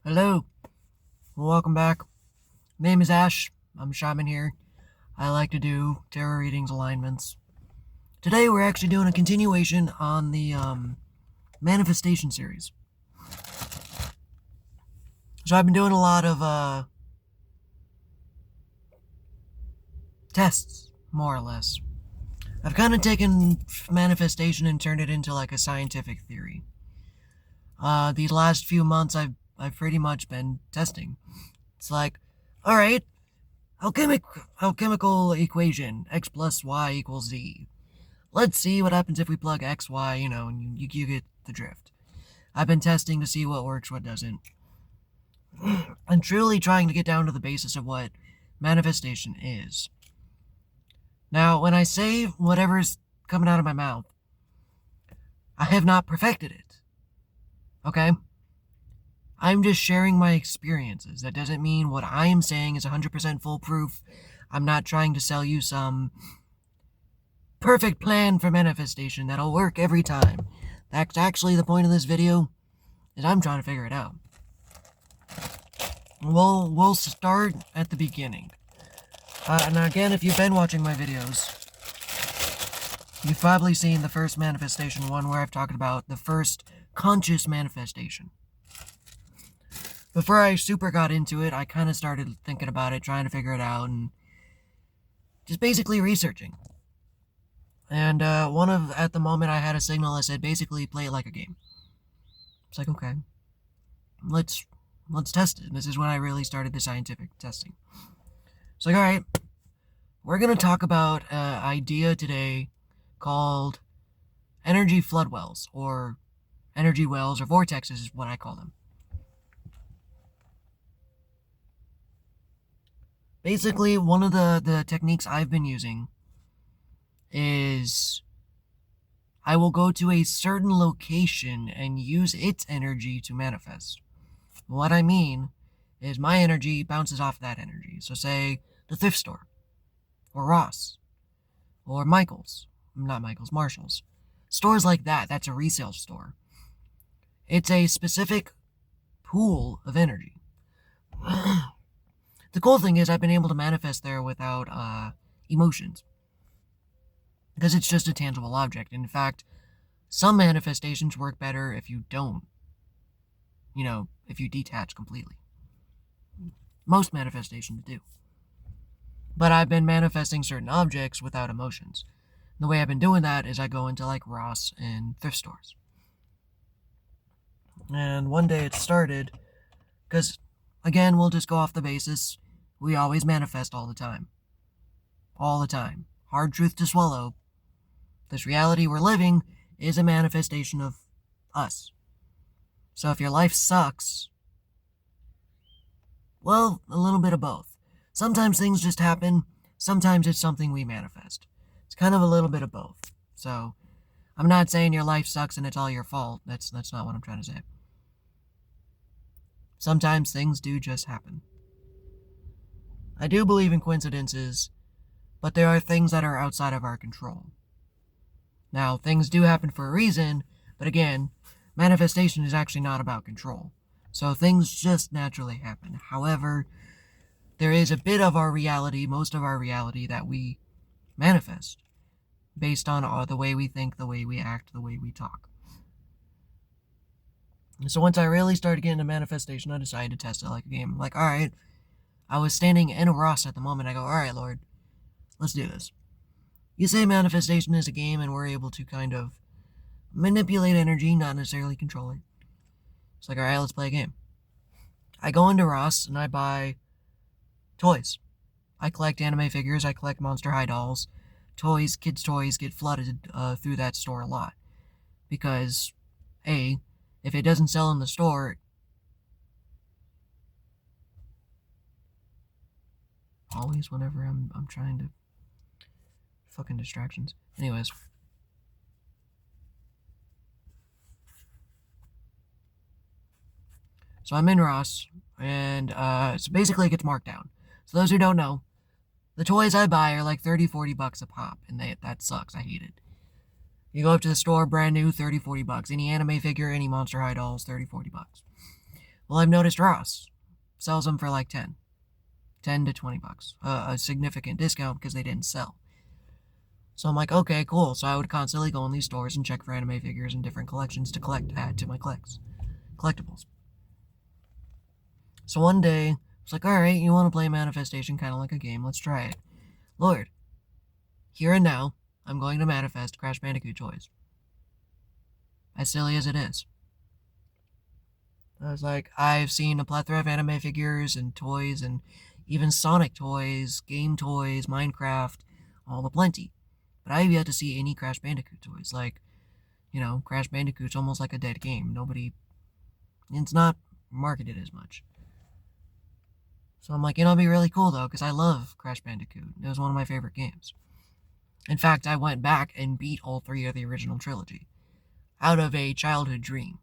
Hello, welcome back. Name is Ash. I'm a shaman here. I like to do tarot readings, alignments. Today we're actually doing a continuation on the manifestation series. So I've been doing a lot of tests, more or less. I've kind of taken manifestation and turned it into like a scientific theory. These last few months I've pretty much been testing. It's like, all right, alchemical equation, x plus y equals z. Let's see what happens if we plug x, y, and you get the drift. I've been testing to see what works, what doesn't. I'm truly trying to get down to the basis of what manifestation is. Now, when I say whatever's coming out of my mouth, I have not perfected it. Okay? I'm just sharing my experiences. That doesn't mean what I am saying is 100% foolproof. I'm not trying to sell you some perfect plan for manifestation that'll work every time. That's actually the point of this video, is I'm trying to figure it out. We'll start at the beginning. And again, if you've been watching my videos, you've probably seen the first manifestation one where I've talked about the first conscious manifestation. Before I super got into it, I kind of started thinking about it, trying to figure it out, and just basically researching. And at the moment, I had a signal that said basically play it like a game. It's like, okay, let's test it. This is when I really started the scientific testing. It's like, all right, we're going to talk about an idea today called energy flood wells, or energy wells, or vortexes is what I call them. Basically, one of the techniques I've been using is I will go to a certain location and use its energy to manifest. What I mean is my energy bounces off that energy. So say the thrift store, or Ross, or Michael's. Not Michael's, Marshall's. Stores like that, that's a resale store. It's a specific pool of energy. The cool thing is I've been able to manifest there without emotions, because it's just a tangible object. In fact, some manifestations work better if you don't, if you detach completely. Most manifestations do. But I've been manifesting certain objects without emotions. The way I've been doing that is I go into like Ross and thrift stores. And one day it started, because again, we'll just go off the basis, we always manifest all the time. All the time. Hard truth to swallow. This reality we're living is a manifestation of us. So if your life sucks, well, a little bit of both. Sometimes things just happen, sometimes it's something we manifest. It's kind of a little bit of both. So, I'm not saying your life sucks and it's all your fault. That's not what I'm trying to say. Sometimes things do just happen. I do believe in coincidences, but there are things that are outside of our control. Now, things do happen for a reason, but again, manifestation is actually not about control. So things just naturally happen. However, there is a bit of our reality, most of our reality, that we manifest based on the way we think, the way we act, the way we talk. So once I really started getting into manifestation, I decided to test it like a game. I'm like, all right, I was standing in Ross at the moment. I go, all right, Lord, let's do this. You say manifestation is a game and we're able to kind of manipulate energy, not necessarily control it. It's like, all right, let's play a game. I go into Ross and I buy toys. I collect anime figures, I collect Monster High dolls. Toys, kids' toys get flooded through that store a lot. Because, A, if it doesn't sell in the store, always whenever I'm trying to fucking distractions. Anyways. So I'm in Ross, and so basically it gets marked down. So those who don't know, the toys I buy are like 30, 40 bucks a pop, and that sucks. I hate it. You go up to the store, brand new, 30, 40 bucks. Any anime figure, any Monster High dolls, 30, 40 bucks. Well, I've noticed Ross sells them for like 10 to 20 bucks, a significant discount because they didn't sell. So I'm like, okay, cool. So I would constantly go in these stores and check for anime figures and different collections to add to my collectibles. So one day, I was like, alright, you want to play Manifestation kind of like a game, let's try it. Lord, here and now, I'm going to manifest Crash Bandicoot toys. As silly as it is. I was like, I've seen a plethora of anime figures and toys and even Sonic toys, game toys, Minecraft, all the plenty. But I have yet to see any Crash Bandicoot toys. Like, Crash Bandicoot's almost like a dead game. It's not marketed as much. So I'm like, it'd be really cool though, because I love Crash Bandicoot. It was one of my favorite games. In fact, I went back and beat all 3 of the original trilogy. Out of a childhood dream.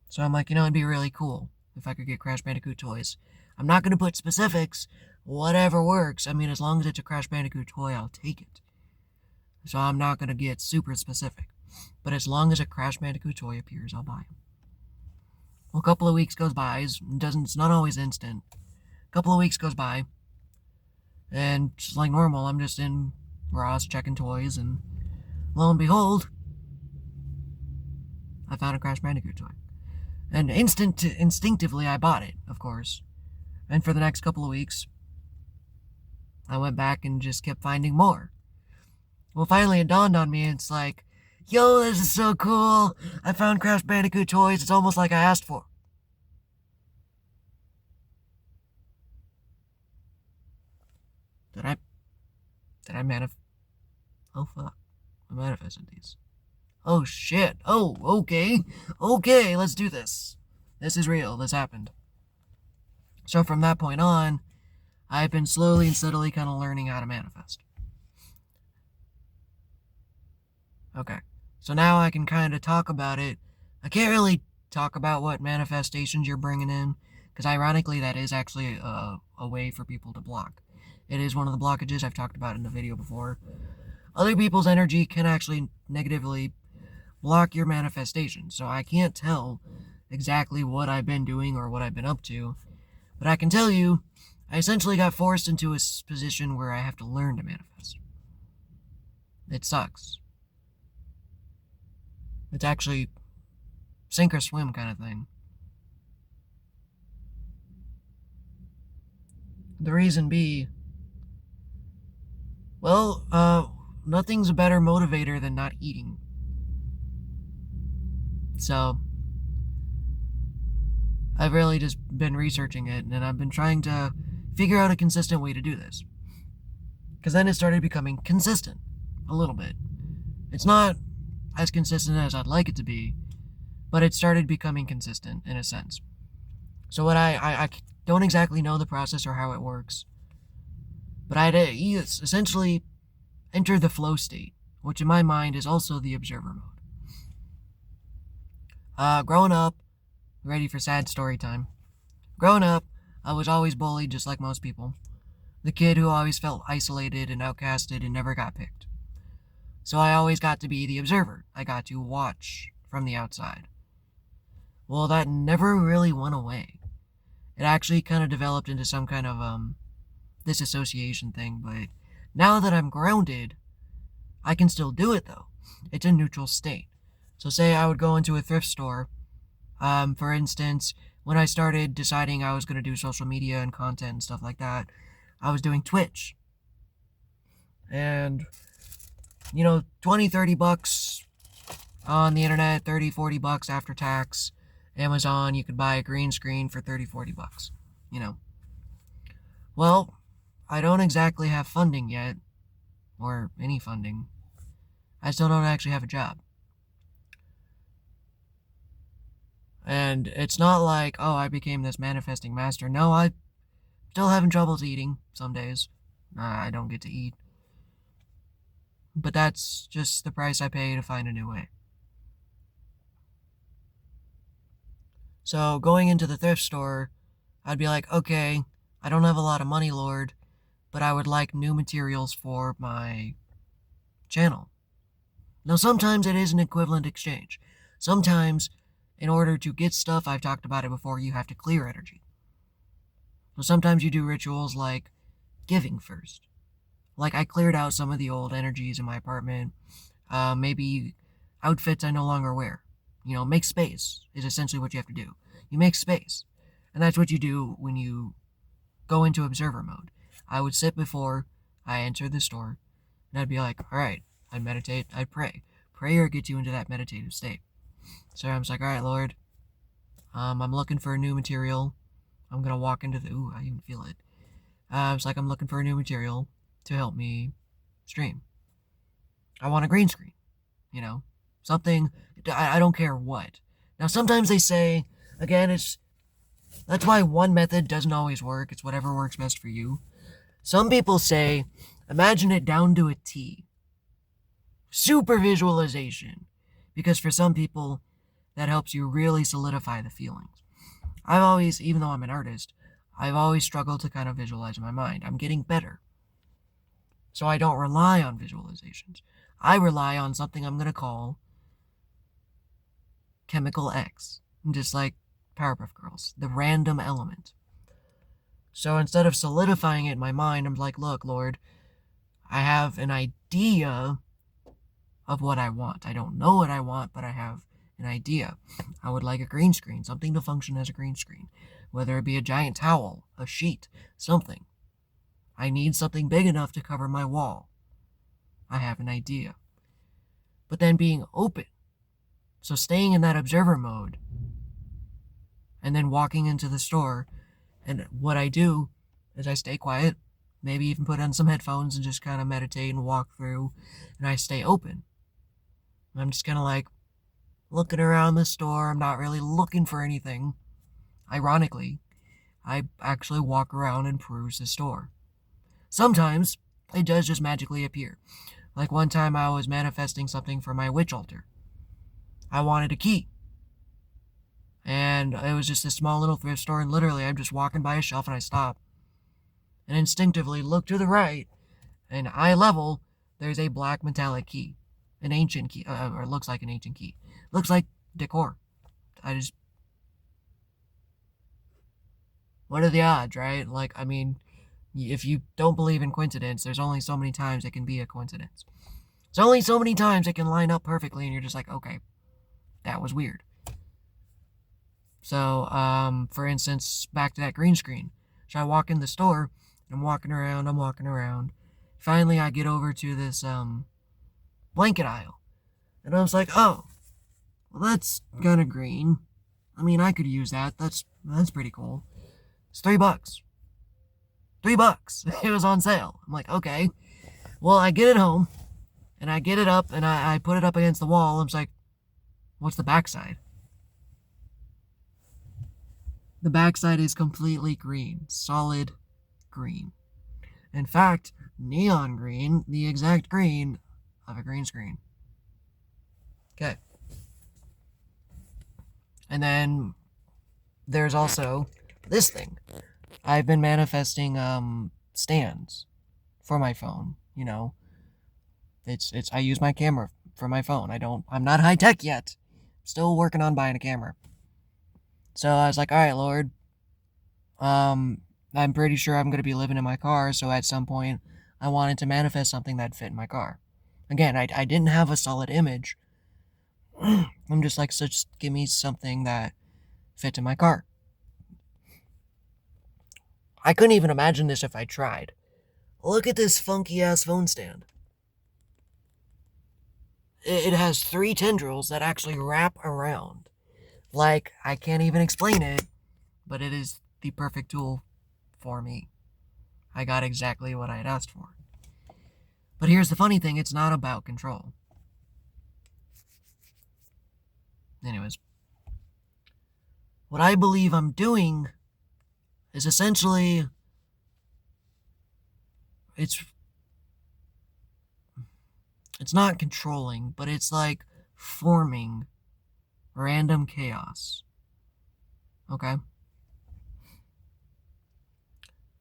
So I'm like, it'd be really cool if I could get Crash Bandicoot toys. I'm not going to put specifics, whatever works. I mean, as long as it's a Crash Bandicoot toy, I'll take it. So I'm not going to get super specific. But as long as a Crash Bandicoot toy appears, I'll buy them. Well, a couple of weeks goes by. It's not always instant. A couple of weeks goes by. And just like normal, I'm just in Ross checking toys. And lo and behold, I found a Crash Bandicoot toy. And instinctively, I bought it, of course. And for the next couple of weeks, I went back and just kept finding more. Well, finally it dawned on me, it's like, yo, this is so cool. I found Crash Bandicoot toys. It's almost like I asked for. Did I Oh, fuck. I manifested these. Oh, shit. Oh, okay. Okay, let's do this. This is real. This happened. So from that point on, I've been slowly and steadily kind of learning how to manifest. Okay. So now I can kind of talk about it. I can't really talk about what manifestations you're bringing in, because ironically that is actually a way for people to block. It is one of the blockages I've talked about in the video before. Other people's energy can actually negatively block your manifestation, so I can't tell exactly what I've been doing or what I've been up to, but I can tell you, I essentially got forced into a position where I have to learn to manifest. It sucks. It's actually sink or swim kind of thing. The reason be, well, nothing's a better motivator than not eating. So, I've really just been researching it, and I've been trying to figure out a consistent way to do this. Because then it started becoming consistent, a little bit. It's not as consistent as I'd like it to be, but it started becoming consistent in a sense. So what I don't exactly know the process or how it works, but I'd essentially enter the flow state, which in my mind is also the observer mode. Growing up, ready for sad story time. Growing up, I was always bullied just like most people. The kid who always felt isolated and outcasted and never got picked. So I always got to be the observer. I got to watch from the outside. Well, that never really went away. It actually kind of developed into some kind of disassociation thing, but now that I'm grounded, I can still do it though. It's a neutral state. So say I would go into a thrift store, for instance, when I started deciding I was going to do social media and content and stuff like that, I was doing Twitch. And, 20, 30 bucks on the internet, 30, 40 bucks after tax. Amazon, you could buy a green screen for 30, 40 bucks, Well, I don't exactly have funding yet, or any funding. I still don't actually have a job. And it's not like, oh, I became this manifesting master. No, I'm still having troubles eating some days. I don't get to eat. But that's just the price I pay to find a new way. So going into the thrift store, I'd be like, okay, I don't have a lot of money, Lord, but I would like new materials for my channel. Now, sometimes it is an equivalent exchange. Sometimes in order to get stuff, I've talked about it before, you have to clear energy. So sometimes you do rituals like giving first. Like I cleared out some of the old energies in my apartment. Maybe outfits I no longer wear. Make space is essentially what you have to do. You make space. And that's what you do when you go into observer mode. I would sit before I entered the store, and I'd be like, all right, I'd meditate, I'd pray. Prayer gets you into that meditative state. So I was like, all right, Lord, I'm looking for a new material. I'm going to walk into the, ooh, I even feel it. It's like I'm looking for a new material to help me stream. I want a green screen, something, I don't care what. Now, sometimes they say, again, that's why one method doesn't always work. It's whatever works best for you. Some people say, imagine it down to a T. Super visualization. Because for some people, that helps you really solidify the feelings. I've always, even though I'm an artist, I've always struggled to kind of visualize in my mind. I'm getting better. So I don't rely on visualizations. I rely on something I'm going to call Chemical X. Just like Powerpuff Girls, the random element. So instead of solidifying it in my mind, I'm like, look, Lord, I have an idea of what I want. I don't know what I want, but I have an idea. I would like a green screen, something to function as a green screen, whether it be a giant towel, a sheet, something. I need something big enough to cover my wall. I have an idea. But then being open. So staying in that observer mode, and then walking into the store, and what I do is I stay quiet, maybe even put on some headphones and just kind of meditate and walk through, and I stay open. I'm just kind of like looking around the store. I'm not really looking for anything. Ironically, I actually walk around and peruse the store. Sometimes it does just magically appear. Like one time I was manifesting something for my witch altar. I wanted a key. And it was just a small little thrift store, and literally I'm just walking by a shelf and I stop. And instinctively look to the right, and eye level, there's a black metallic key. An ancient key, or it looks like an ancient key. Looks like decor. What are the odds, right? Like, I mean, if you don't believe in coincidence, there's only so many times it can be a coincidence. There's only so many times it can line up perfectly, and you're just like, okay, that was weird. So, for instance, back to that green screen. So I walk in the store, I'm walking around. Finally, I get over to this, blanket aisle. And I was like, oh, well, that's kind of green. I mean, I could use that. That's pretty cool. It's $3. $3. It was on sale. I'm like, okay. Well, I get it home, and I get it up, and I put it up against the wall. I'm just like, what's the backside? The backside is completely green. Solid green. In fact, neon green, the exact green of a green screen. Okay. And then there's also this thing. I've been manifesting stands for my phone, I use my camera for my phone. I'm not high tech yet. Still working on buying a camera. So I was like, all right, Lord, I'm pretty sure I'm going to be living in my car, so at some point I wanted to manifest something that fit in my car. Again, I didn't have a solid image. I'm just like, so just give me something that fit in my car. I couldn't even imagine this if I tried. Look at this funky-ass phone stand. It has 3 tendrils that actually wrap around. Like, I can't even explain it, but it is the perfect tool for me. I got exactly what I had asked for. But here's the funny thing, it's not about control. Anyways, what I believe I'm doing is essentially, it's not controlling, but it's like forming random chaos. Okay?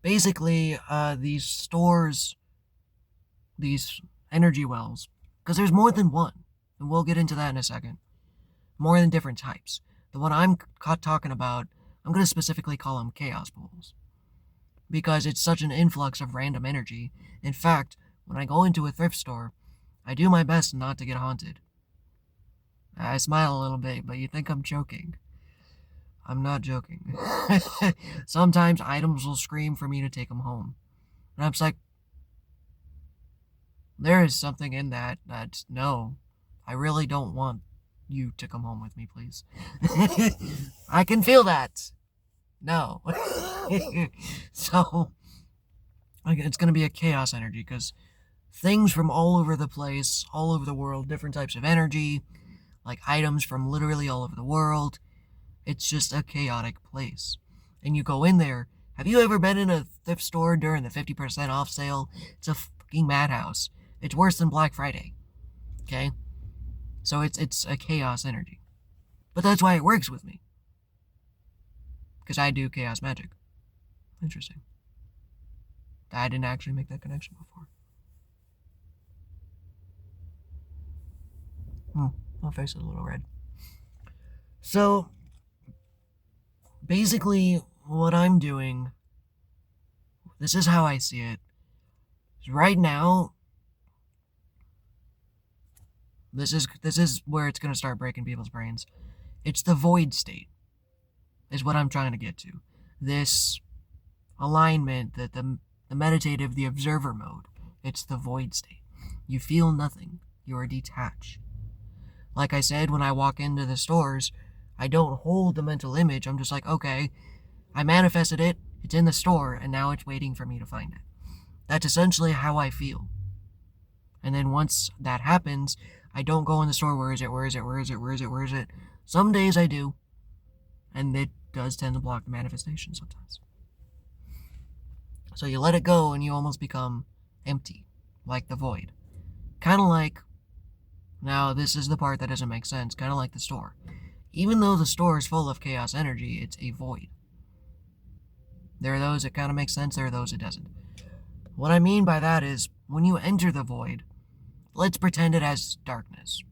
Basically, these stores, these energy wells, because there's more than one, and we'll get into that in a second. More than different types. The one I'm talking about, I'm going to specifically call them chaos pools. Because it's such an influx of random energy. In fact, when I go into a thrift store, I do my best not to get haunted. I smile a little bit, but you think I'm joking. I'm not joking. Sometimes items will scream for me to take them home. And I'm just like, there is something in that no, I really don't want you to come home with me, please. I can feel that. No. So, it's going to be a chaos energy because things from all over the place, all over the world, different types of energy, like items from literally all over the world. It's just a chaotic place. And you go in there. Have you ever been in a thrift store during the 50% off sale? It's a fucking madhouse. It's worse than Black Friday. Okay? So it's a chaos energy. But that's why it works with me. Because I do chaos magic. Interesting. I didn't actually make that connection before. My face is a little red. So, basically, what I'm doing, this is how I see it. Right now, this is where it's going to start breaking people's brains. It's the void state, is what I'm trying to get to. This alignment, the meditative, the observer mode. It's the void state. You feel nothing. You are detached. Like I said, when I walk into the stores, I don't hold the mental image. I'm just like, okay, I manifested it. It's in the store, and now it's waiting for me to find it. That's essentially how I feel. And then once that happens, I don't go in the store, where is it, where is it, where is it, where is it, where is it? Some days I do, and it does tend to block the manifestation sometimes. So you let it go, and you almost become empty, like the void. Kind of like, now this is the part that doesn't make sense, kind of like the store. Even though the store is full of chaos energy, it's a void. There are those that kind of make sense, there are those it doesn't. What I mean by that is, when you enter the void, let's pretend it has darkness.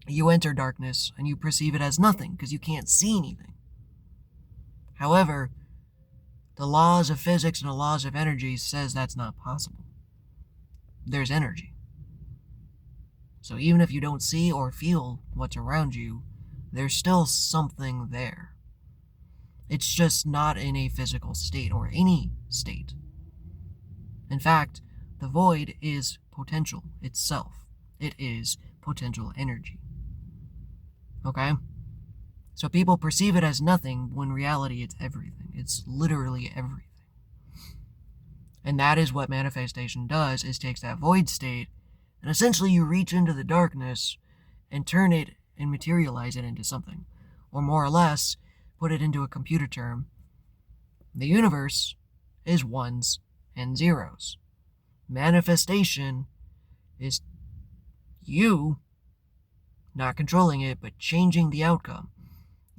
You enter darkness, and you perceive it as nothing, because you can't see anything. However, the laws of physics and the laws of energy says that's not possible. There's energy. So even if you don't see or feel what's around you, there's still something there. It's just not in a physical state or any state. In fact, the void is potential itself. It is potential energy. Okay? So people perceive it as nothing when in reality it's everything. It's literally everything. And that is what manifestation does, is takes that void state, and essentially you reach into the darkness and turn it and materialize it into something. Or more or less, put it into a computer term. The universe is ones and zeros. Manifestation is you not controlling it, but changing the outcome.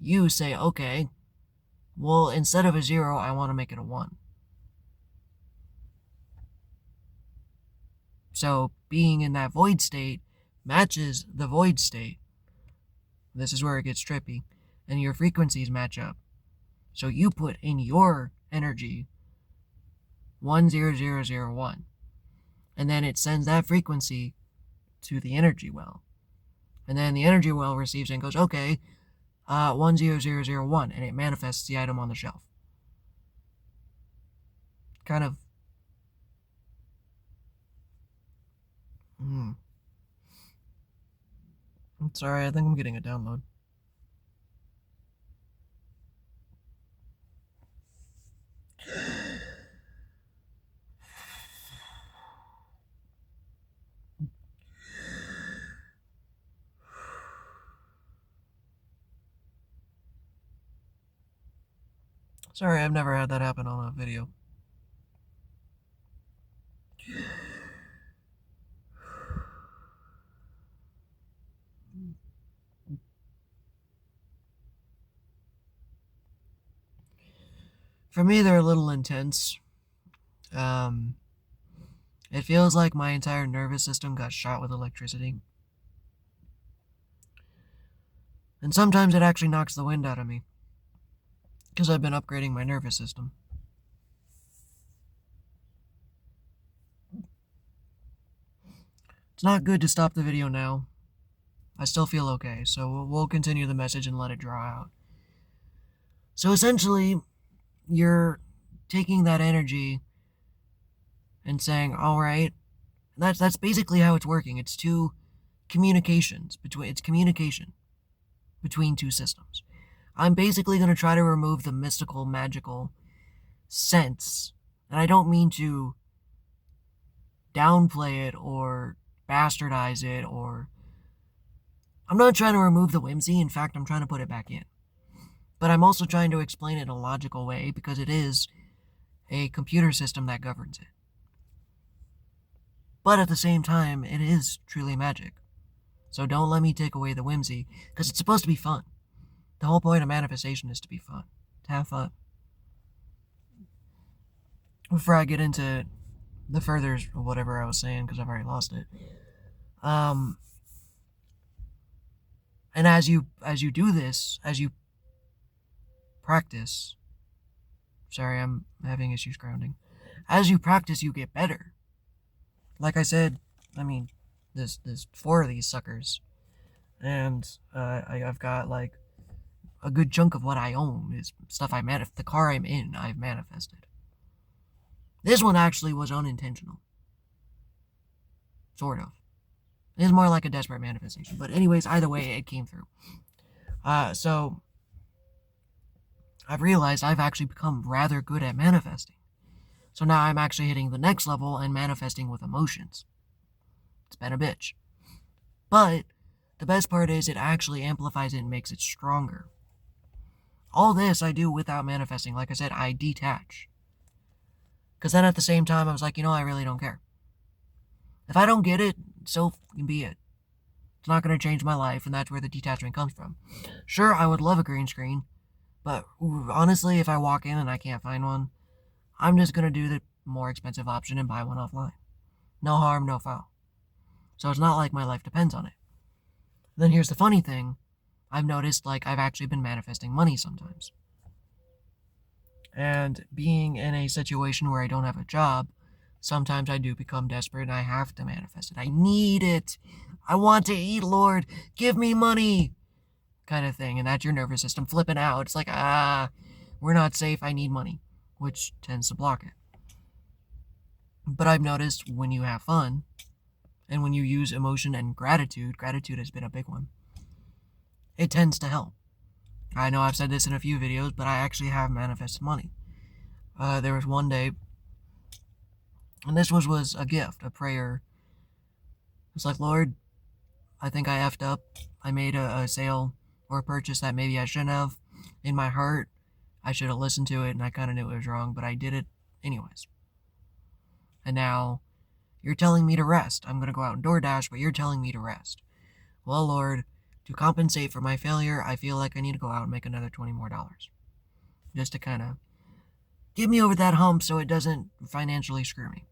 You say, okay, well, instead of a 0, I want to make it a 1. So being in that void state matches the void state. This is where it gets trippy. And your frequencies match up. So you put in your energy 10001. And then it sends that frequency to the energy well. And then the energy well receives it and goes, okay, 10001. And it manifests the item on the shelf. Kind of. I'm sorry, I think I'm getting a download. Sorry, I've never had that happen on a video. For me, they're a little intense. It feels like my entire nervous system got shot with electricity. And sometimes it actually knocks the wind out of me, because I've been upgrading my nervous system. It's not good to stop the video now. I still feel okay, so we'll continue the message and let it draw out. So essentially, you're taking that energy and saying, all right, that's basically how it's working. It's communication between two systems. I'm basically going to try to remove the mystical, magical sense, and I don't mean to downplay it or bastardize it, or I'm not trying to remove the whimsy. In fact, I'm trying to put it back in. But I'm also trying to explain it in a logical way, because it is a computer system that governs it. But at the same time, it is truly magic. So don't let me take away the whimsy, because it's supposed to be fun. The whole point of manifestation is to be fun, to have fun. Before I get into the furthers of whatever I was saying, because I've already lost it. And as you do this, as you practice, sorry, I'm having issues grounding. As you practice, you get better. Like I said, I mean, there's 4 of these suckers, and I've got like a good chunk of what I own is stuff the car I'm in, I've manifested. This one actually was unintentional. Sort of. It's more like a desperate manifestation. But anyways, either way, it came through. So I've realized I've actually become rather good at manifesting. So now I'm actually hitting the next level and manifesting with emotions. It's been a bitch. But the best part is it actually amplifies it and makes it stronger. All this I do without manifesting. Like I said, I detach. Because then at the same time, I was like, I really don't care. If I don't get it, so can be it. It's not going to change my life, and that's where the detachment comes from. Sure, I would love a green screen, but honestly, if I walk in and I can't find one, I'm just going to do the more expensive option and buy one offline. No harm, no foul. So it's not like my life depends on it. Then here's the funny thing. I've noticed, I've actually been manifesting money sometimes. And being in a situation where I don't have a job, sometimes I do become desperate and I have to manifest it. I need it. I want to eat, Lord. Give me money. Kind of thing. And that's your nervous system flipping out. It's like, we're not safe. I need money, which tends to block it. But I've noticed when you have fun and when you use emotion and gratitude has been a big one. It tends to help. I know I've said this in a few videos, but I actually have manifested money. There was one day, and this was a gift, a prayer. It's like, Lord, I think I effed up. I made a sale or a purchase that maybe I shouldn't have. In my heart, I should have listened to it, and I kind of knew it was wrong, but I did it anyways. And now, you're telling me to rest. I'm going to go out and DoorDash, but you're telling me to rest. Well, Lord, to compensate for my failure, I feel like I need to go out and make another $20 more. Just to kind of get me over that hump so it doesn't financially screw me.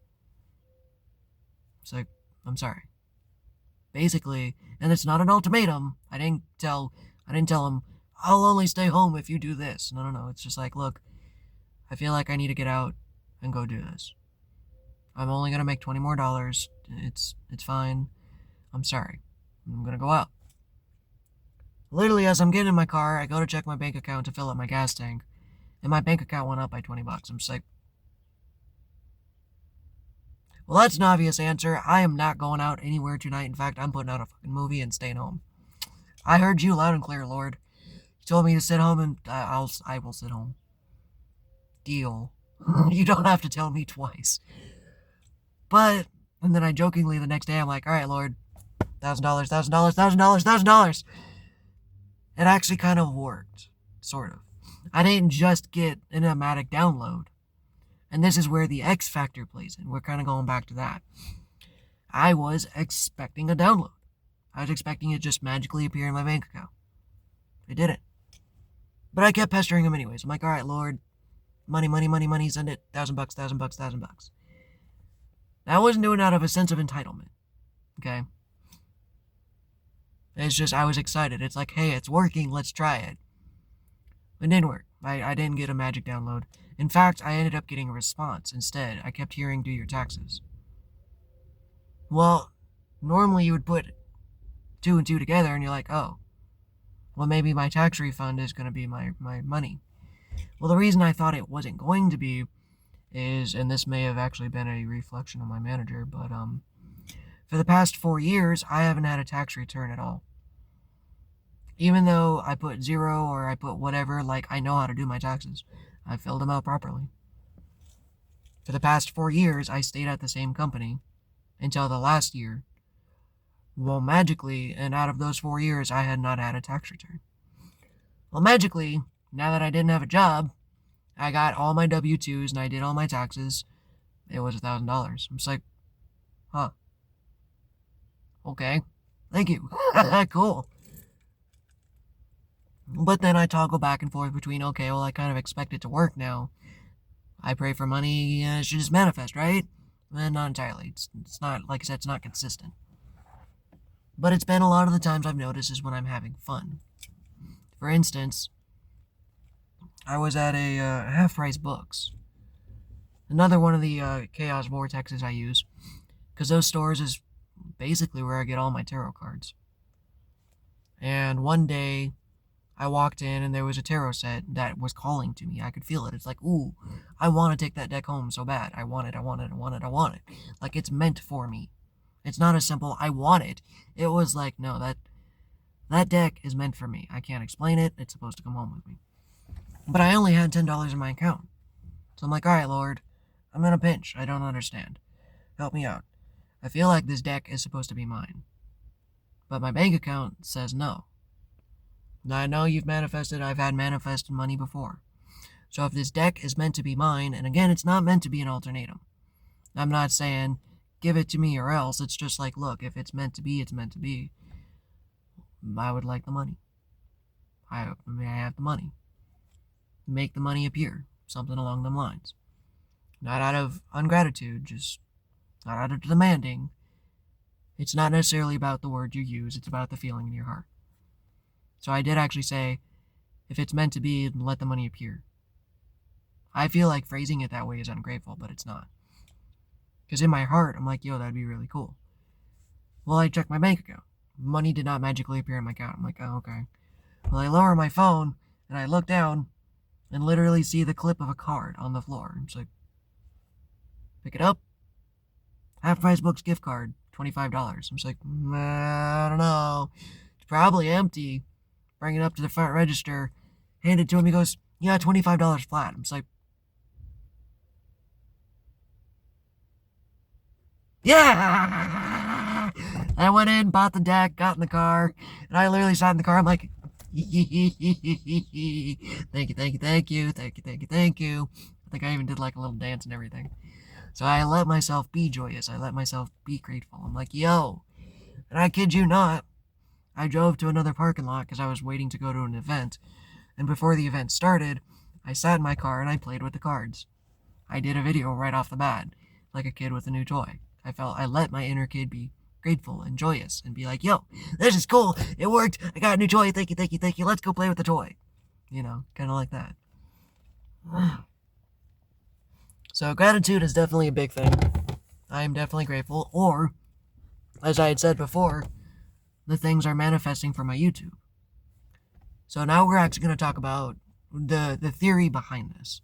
It's like, I'm sorry. Basically, and it's not an ultimatum. I didn't tell him, I'll only stay home if you do this. No. It's just like, look, I feel like I need to get out and go do this. I'm only going to make $20 more. It's fine. I'm sorry. I'm going to go out. Literally, as I'm getting in my car, I go to check my bank account to fill up my gas tank, and my bank account went up by $20. I'm just like, well, that's an obvious answer. I am not going out anywhere tonight. In fact, I'm putting out a fucking movie and staying home. I heard you loud and clear, Lord. You told me to sit home, and I will sit home. Deal. You don't have to tell me twice. But, and then I jokingly the next day, I'm like, all right, Lord, $1,000. It actually kind of worked. Sort of. I didn't just get an automatic download. And this is where the X factor plays in. We're kind of going back to that. I was expecting a download. I was expecting it just magically appear in my bank account. It didn't. But I kept pestering him anyways. I'm like, all right, Lord, money, send it, $1,000. Now, I wasn't doing it out of a sense of entitlement. Okay? It's just, I was excited. It's like, hey, it's working, let's try it. It didn't work. I didn't get a magic download. In fact, I ended up getting a response instead. I kept hearing, do your taxes. Well, normally you would put two and two together and you're like, oh, well, maybe my tax refund is going to be my money. Well, the reason I thought it wasn't going to be is, and this may have actually been a reflection of my manager, but for the past 4 years, I haven't had a tax return at all. Even though I put 0 or I put whatever, like, I know how to do my taxes. I filled them out properly. For the past 4 years, I stayed at the same company until the last year. Well, magically, and out of those 4 years, I had not had a tax return. Well, magically, now that I didn't have a job, I got all my W-2s and I did all my taxes. It was $1,000. I'm just like, huh. Okay. Thank you. Cool. But then I toggle back and forth between, okay, well, I kind of expect it to work now. I pray for money, it should just manifest, right? And not entirely. It's not, like I said, it's not consistent. But it's been a lot of the times I've noticed is when I'm having fun. For instance, I was at a Half Price Books. Another one of the Chaos Vortexes I use. Because those stores is basically where I get all my tarot cards. And one day, I walked in and there was a tarot set that was calling to me. I could feel it. It's like, ooh, I want to take that deck home so bad. I want it, I want it, I want it, I want it. Like, it's meant for me. It's not a simple, I want it. It was like, no, that deck is meant for me. I can't explain it. It's supposed to come home with me. But I only had $10 in my account. So I'm like, all right, Lord, I'm in a pinch. I don't understand. Help me out. I feel like this deck is supposed to be mine. But my bank account says no. Now, I know you've manifested, I've had manifested money before. So if this deck is meant to be mine, and again, it's not meant to be an ultimatum. I'm not saying, give it to me or else. It's just like, look, if it's meant to be, it's meant to be. I would like the money. May I have the money? Make the money appear. Something along them lines. Not out of ungratitude, just not out of demanding. It's not necessarily about the word you use, it's about the feeling in your heart. So I did actually say, if it's meant to be, let the money appear. I feel like phrasing it that way is ungrateful, but it's not. Because in my heart, I'm like, yo, that'd be really cool. Well, I checked my bank account. Money did not magically appear in my account. I'm like, oh, okay. Well, I lower my phone, and I look down, and literally see the clip of a card on the floor. I'm just like, pick it up. Half Price Books gift card, $25. I'm just like, I don't know. It's probably empty. Bring it up to the front register, hand it to him. He goes, yeah, $25 flat. I'm just like, yeah! I went in, bought the deck, got in the car, and I literally sat in the car. I'm like, thank you, thank you, thank you, thank you, thank you, thank you. I think I even did like a little dance and everything. So I let myself be joyous. I let myself be grateful. I'm like, yo. And I kid you not, I drove to another parking lot because I was waiting to go to an event. And before the event started, I sat in my car and I played with the cards. I did a video right off the bat, like a kid with a new toy. I let my inner kid be grateful and joyous and be like, yo, this is cool. It worked. I got a new toy. Thank you, thank you, thank you. Let's go play with the toy. You know, kind of like that. So gratitude is definitely a big thing. I am definitely grateful. Or, as I had said before, the things are manifesting for my YouTube. So now we're actually going to talk about the theory behind this.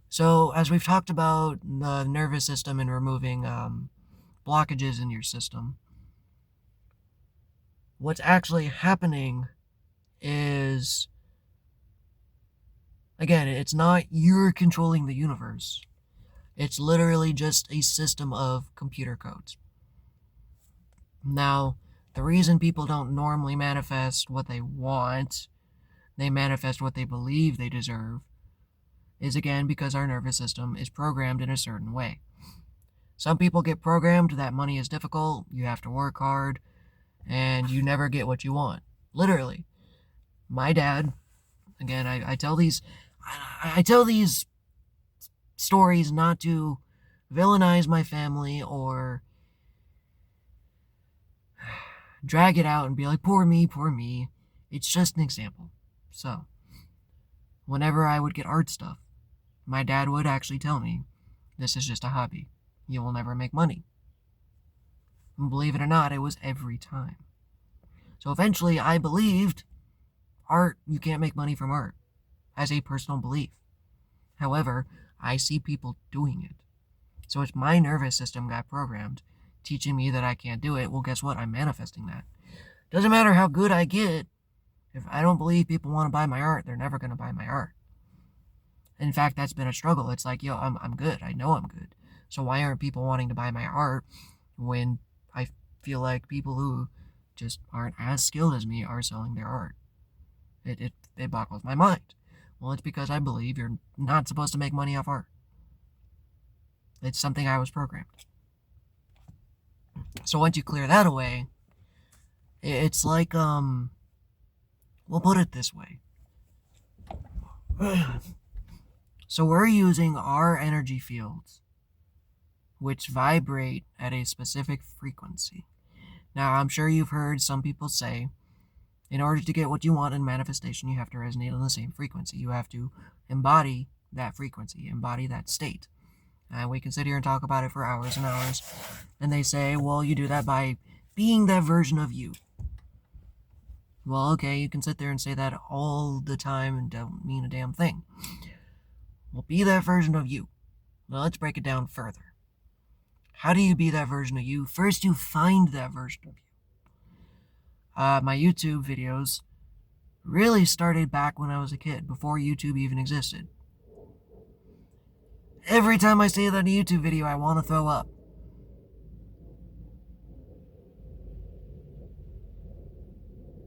So as we've talked about the nervous system and removing blockages in your system, what's actually happening is, again, it's not you're controlling the universe. It's literally just a system of computer codes. Now, the reason people don't normally manifest what they want, they manifest what they believe they deserve, is again because our nervous system is programmed in a certain way. Some people get programmed that money is difficult, you have to work hard, and you never get what you want. Literally. My dad, again, I tell these stories not to villainize my family or drag it out and be like, poor me, poor me. It's just an example. So, whenever I would get art stuff, my dad would actually tell me, this is just a hobby. You will never make money. And believe it or not, it was every time. So eventually I believed art, you can't make money from art, as a personal belief. However, I see people doing it. So it's my nervous system got programmed, teaching me that I can't do it. Well, guess what? I'm manifesting that. Doesn't matter how good I get. If I don't believe people want to buy my art, they're never going to buy my art. In fact, that's been a struggle. It's like, yo, I'm good. I know I'm good. So why aren't people wanting to buy my art when I feel like people who just aren't as skilled as me are selling their art? It boggles my mind. Well, it's because I believe you're not supposed to make money off art. It's something I was programmed. So once you clear that away, it's like, we'll put it this way. So we're using our energy fields, which vibrate at a specific frequency. Now, I'm sure you've heard some people say, in order to get what you want in manifestation, you have to resonate on the same frequency. You have to embody that frequency, embody that state. And we can sit here and talk about it for hours and hours. And they say, well, you do that by being that version of you. Well, okay, you can sit there and say that all the time and don't mean a damn thing. Well, be that version of you. Now, let's break it down further. How do you be that version of you? First, you find that version of you. My YouTube videos really started back when I was a kid, before YouTube even existed. Every time I see that in a YouTube video, I want to throw up.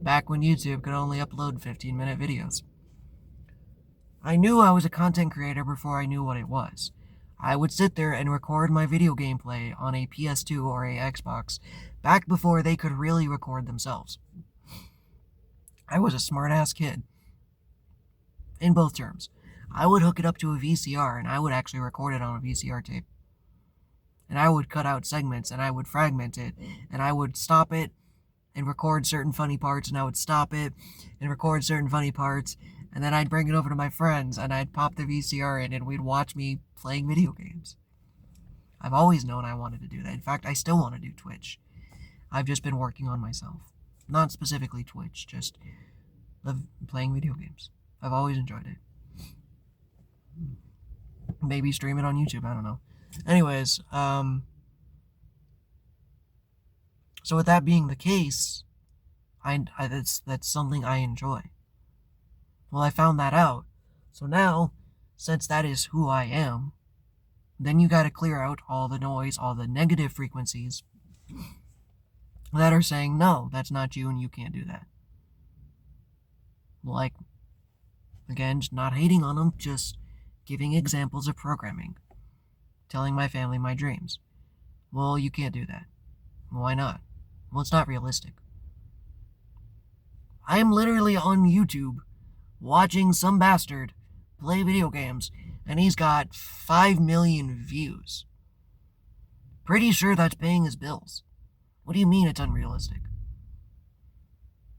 Back when YouTube could only upload 15-minute videos. I knew I was a content creator before I knew what it was. I would sit there and record my video gameplay on a PS2 or a Xbox back before they could really record themselves. I was a smart-ass kid. In both terms. I would hook it up to a VCR and I would actually record it on a VCR tape. And I would cut out segments and I would fragment it and I would stop it and record certain funny parts and I would stop it and record certain funny parts and then I'd bring it over to my friends and I'd pop the VCR in and we'd watch me playing video games. I've always known I wanted to do that. In fact, I still want to do Twitch. I've just been working on myself. Not specifically Twitch, just playing video games. I've always enjoyed it. Maybe stream it on YouTube, I don't know. Anyways, so with that being the case, that's something I enjoy. Well, I found that out. So now, since that is who I am, then you gotta clear out all the noise, all the negative frequencies that are saying, no, that's not you and you can't do that. Like, again, just not hating on them, just giving examples of programming. Telling my family my dreams. Well, you can't do that. Why not? Well, it's not realistic. I am literally on YouTube watching some bastard play video games, and he's got 5 million views. Pretty sure that's paying his bills. What do you mean it's unrealistic?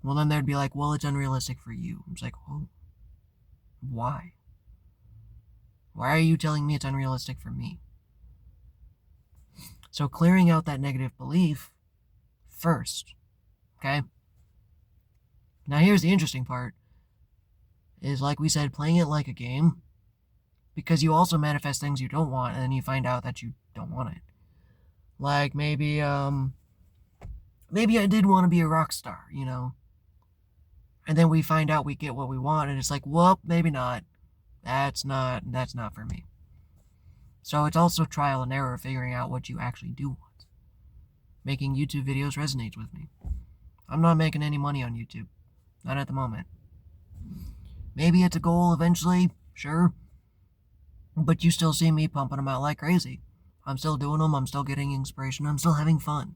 Well, then they'd be like, well, it's unrealistic for you. I'm just like, oh, why? Why are you telling me it's unrealistic for me? So clearing out that negative belief first, okay? Now here's the interesting part, is like we said, playing it like a game, because you also manifest things you don't want, and then you find out that you don't want it. Like maybe I did want to be a rock star, you know? And then we find out we get what we want, and it's like, well, maybe not. That's not for me. So it's also trial and error, figuring out what you actually do want. Making YouTube videos resonates with me. I'm not making any money on YouTube. Not at the moment. Maybe it's a goal eventually, sure. But you still see me pumping them out like crazy. I'm still doing them, I'm still getting inspiration, I'm still having fun.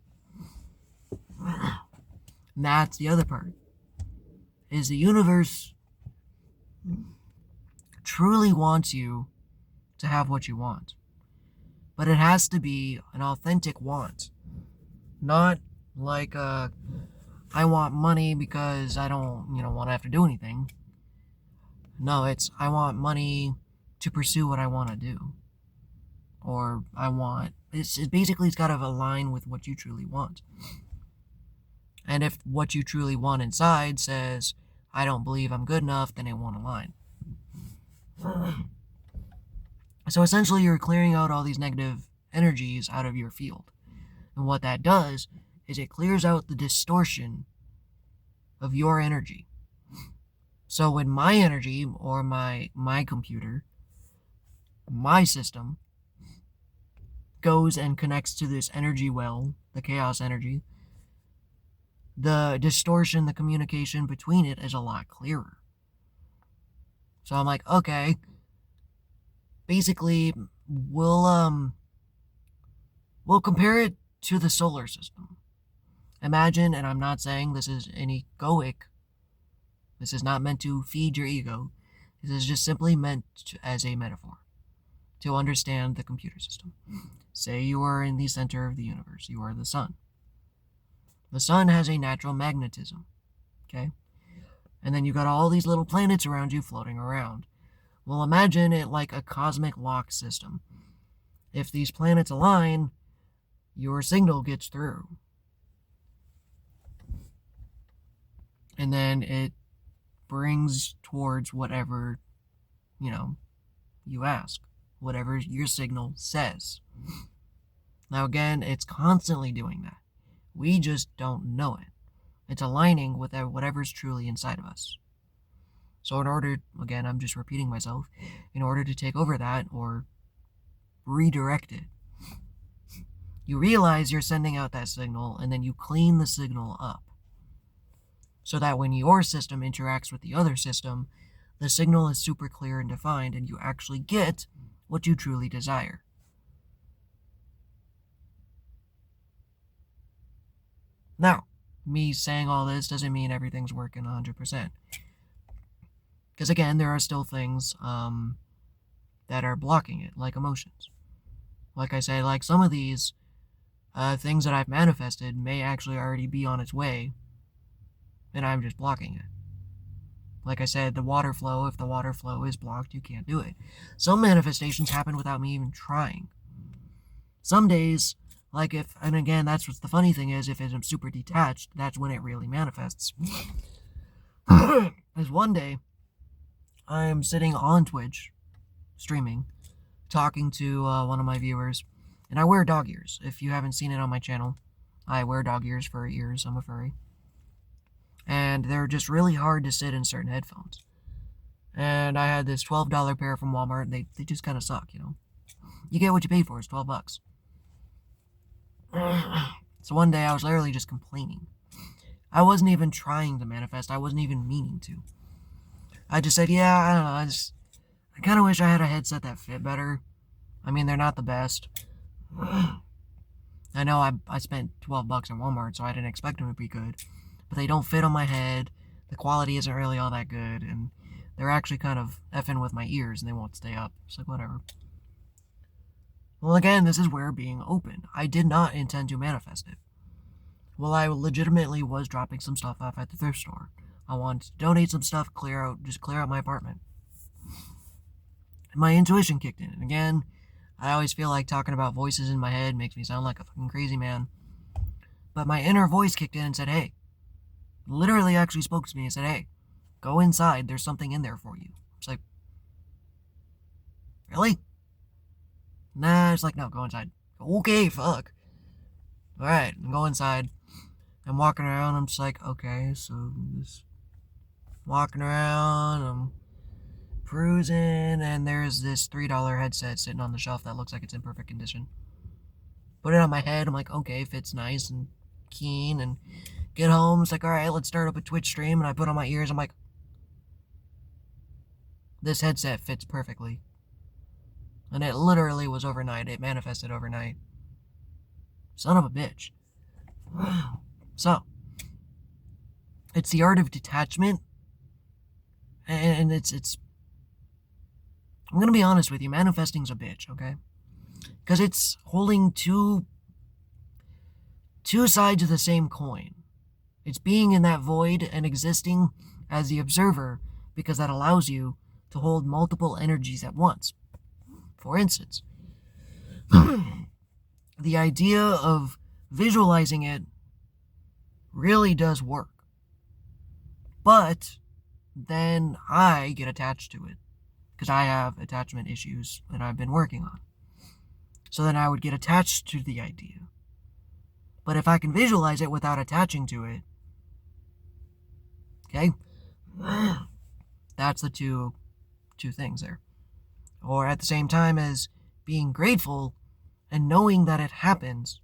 And that's the other part. Is the universe truly wants you to have what you want. But it has to be an authentic want. Not like I want money because I don't, want to have to do anything. No, it's I want money to pursue what I want to do. Or it's basically, it's got to align with what you truly want. And if what you truly want inside says, I don't believe I'm good enough, then it won't align. So essentially, you're clearing out all these negative energies out of your field. And what that does is it clears out the distortion of your energy. So when my energy or my computer, my system, goes and connects to this energy well, the chaos energy, the distortion, the communication between it is a lot clearer. So I'm like, okay, basically, we'll compare it to the solar system. Imagine, and I'm not saying this is an egoic, this is not meant to feed your ego, this is just simply meant as a metaphor to understand the computer system. Say you are in the center of the universe, you are the sun. The sun has a natural magnetism, okay? And then you got all these little planets around you floating around. Well, imagine it like a cosmic lock system. If these planets align, your signal gets through. And then it brings towards whatever, you ask. Whatever your signal says. Now again, it's constantly doing that. We just don't know it. It's aligning with whatever's truly inside of us. So in order, again, I'm just repeating myself, in order to take over that or redirect it, you realize you're sending out that signal and then you clean the signal up. So that when your system interacts with the other system, the signal is super clear and defined and you actually get what you truly desire. Now, me saying all this doesn't mean everything's working 100%. Because again, there are still things that are blocking it, like emotions. Like I say, like some of these things that I've manifested may actually already be on its way, and I'm just blocking it. Like I said, the water flow, if the water flow is blocked, you can't do it. Some manifestations happen without me even trying. Some days, and again, that's what the funny thing is, if I'm super detached, that's when it really manifests. There's one day, I'm sitting on Twitch, streaming, talking to one of my viewers, and I wear dog ears. If you haven't seen it on my channel, I wear dog ears for ears, I'm a furry. And they're just really hard to sit in certain headphones. And I had this $12 pair from Walmart, and they just kind of suck, You get what you pay for, it's $12. So one day I was literally just complaining. I wasn't even trying to manifest, I wasn't even meaning to. I just said, yeah, I don't know, I kind of wish I had a headset that fit better. I mean, they're not the best. I know I spent $12 in Walmart, so I didn't expect them to be good. But they don't fit on my head, the quality isn't really all that good, and they're actually kind of effing with my ears, and they won't stay up. It's like, whatever. Well, again, this is where being open. I did not intend to manifest it. Well, I legitimately was dropping some stuff off at the thrift store. I wanted to donate some stuff, clear out my apartment. And my intuition kicked in. And again, I always feel like talking about voices in my head makes me sound like a fucking crazy man. But my inner voice kicked in and said, hey, literally actually spoke to me and said, hey, go inside, there's something in there for you. It's like, really? Nah, it's like, no, go inside. Okay, fuck. Alright, go inside. I'm walking around, I'm just like, okay, so just walking around, I'm cruising, and there's this $3 headset sitting on the shelf that looks like it's in perfect condition. Put it on my head, I'm like, okay, fits nice and keen, and get home, it's like, alright, let's start up a Twitch stream, and I put on my ears, I'm like, this headset fits perfectly. And it literally was overnight, it manifested overnight. Son of a bitch. So, it's the art of detachment, and it's I'm gonna be honest with you, manifesting's a bitch, okay? Because it's holding two sides of the same coin. It's being in that void and existing as the observer, because that allows you to hold multiple energies at once. For instance, the idea of visualizing it really does work. But then I get attached to it because I have attachment issues that I've been working on. So then I would get attached to the idea. But if I can visualize it without attaching to it, okay, that's the two things there. Or at the same time as being grateful and knowing that it happens,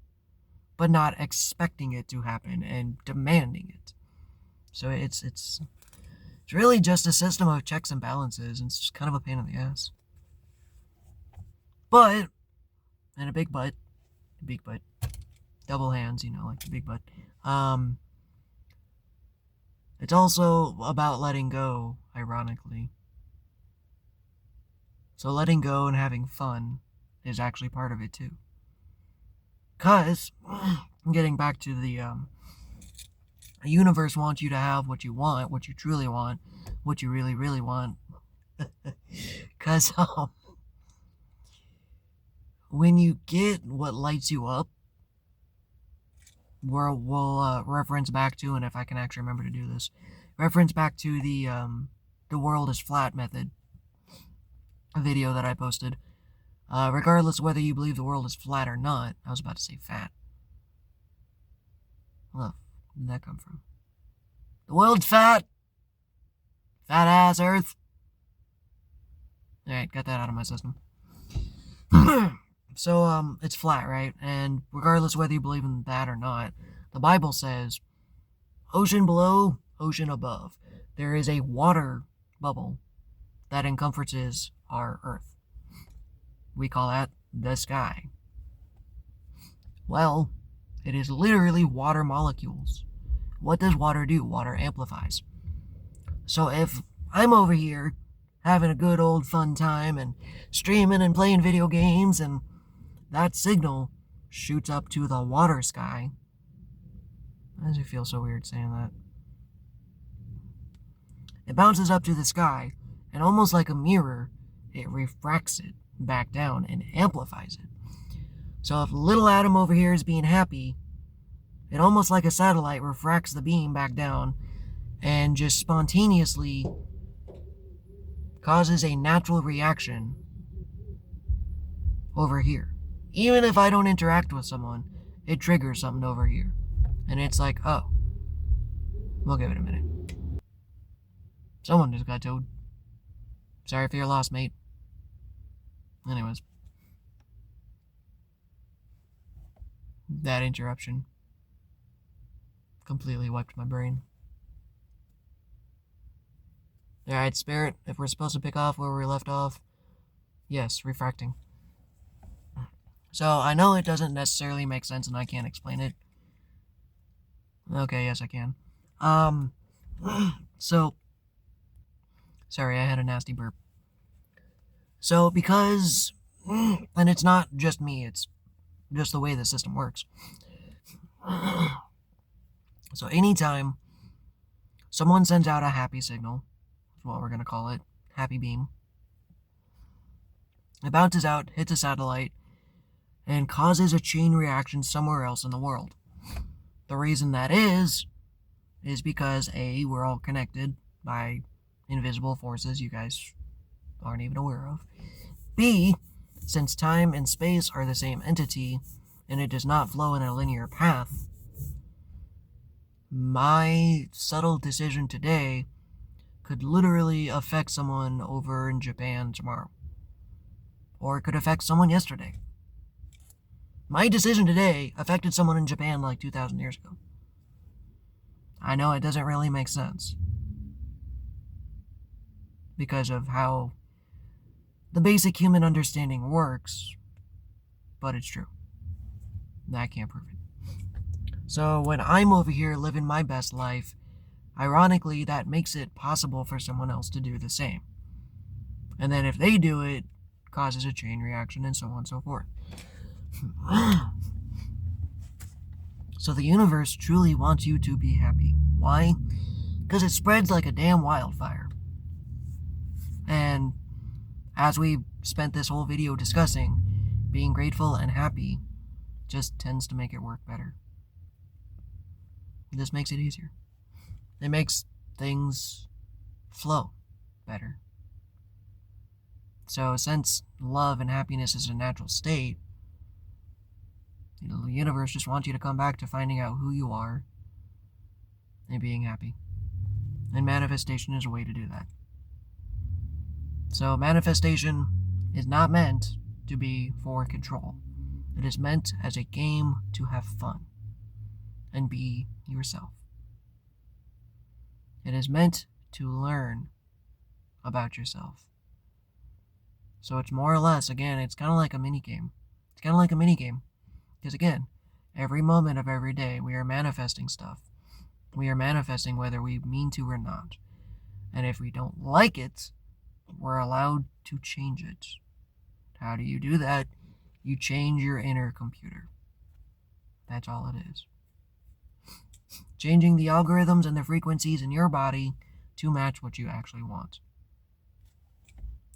but not expecting it to happen and demanding it. So it's really just a system of checks and balances, and it's just kind of a pain in the ass. But, and a big butt, double hands, like the big butt. It's also about letting go, ironically. So letting go and having fun is actually part of it too. Because, getting back to the universe wants you to have what you want, what you truly want, what you really, really want. Because when you get what lights you up, we'll reference back to, and if I can actually remember to do this, reference back to the world is flat method video that I posted. Regardless of whether you believe the world is flat or not, I was about to say fat. Well, where did that come from? The world's fat! Fat ass Earth! Alright, got that out of my system. So, it's flat, right? And regardless whether you believe in that or not, the Bible says, ocean below, ocean above. There is a water bubble that encompasses our Earth. We call that the sky. Well, it is literally water molecules. What does water do? Water amplifies. So if I'm over here having a good old fun time and streaming and playing video games, and that signal shoots up to the water sky. Why does it feel so weird saying that? It bounces up to the sky, and almost like a mirror, it refracts it back down and amplifies it. So if little Adam over here is being happy, it almost like a satellite refracts the beam back down and just spontaneously causes a natural reaction over here. Even if I don't interact with someone, it triggers something over here. And it's like, oh, we'll give it a minute. Someone just got towed. Sorry for your loss, mate. Anyways. That interruption completely wiped my brain. Alright, Spirit, if we're supposed to pick off where we left off, yes, refracting. So, I know it doesn't necessarily make sense and I can't explain it. Okay, yes, I can. So, sorry, I had a nasty burp. So, because, and it's not just me, it's just the way the system works. So, anytime someone sends out a happy signal, is what we're going to call it, happy beam, it bounces out, hits a satellite, and causes a chain reaction somewhere else in the world. The reason that is because A, we're all connected by invisible forces you guys aren't even aware of. B, since time and space are the same entity, and it does not flow in a linear path, my subtle decision today could literally affect someone over in Japan tomorrow. Or it could affect someone yesterday. My decision today affected someone in Japan like 2,000 years ago. I know it doesn't really make sense because of how the basic human understanding works, but it's true. I can't prove it. So when I'm over here living my best life, ironically, that makes it possible for someone else to do the same. And then if they do it, causes a chain reaction and so on and so forth. So the universe truly wants you to be happy. Why? Because it spreads like a damn wildfire. And as we spent this whole video discussing, being grateful and happy just tends to make it work better. This makes it easier. It makes things flow better. So since love and happiness is a natural state, the universe just wants you to come back to finding out who you are and being happy. And manifestation is a way to do that. So manifestation is not meant to be for control. It is meant as a game to have fun and be yourself. It is meant to learn about yourself. So it's more or less, again, it's kind of like a mini game. It's kind of like a mini game. Because again, every moment of every day, we are manifesting stuff. We are manifesting whether we mean to or not. And if we don't like it, we're allowed to change it. How do you do that? You change your inner computer. That's all it is. Changing the algorithms and the frequencies in your body to match what you actually want.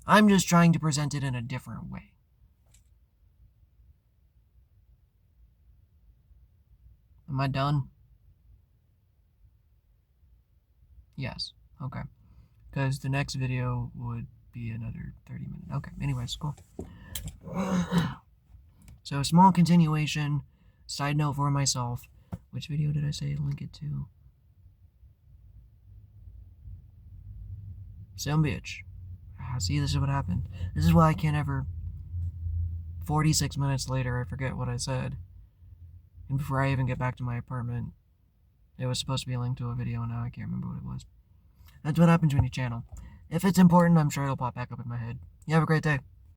I'm just trying to present it in a different way. Am I done? Yes. Okay. Because the next video would be another 30 minutes. Okay, anyways, cool. So, small continuation. Side note for myself. Which video did I say link it to? Some bitch. See, this is what happened. This is why I can't ever... 46 minutes later, I forget what I said. And before I even get back to my apartment, it was supposed to be a link to a video, and now I can't remember what it was. That's what happens when you channel. If it's important, I'm sure it'll pop back up in my head. You have a great day.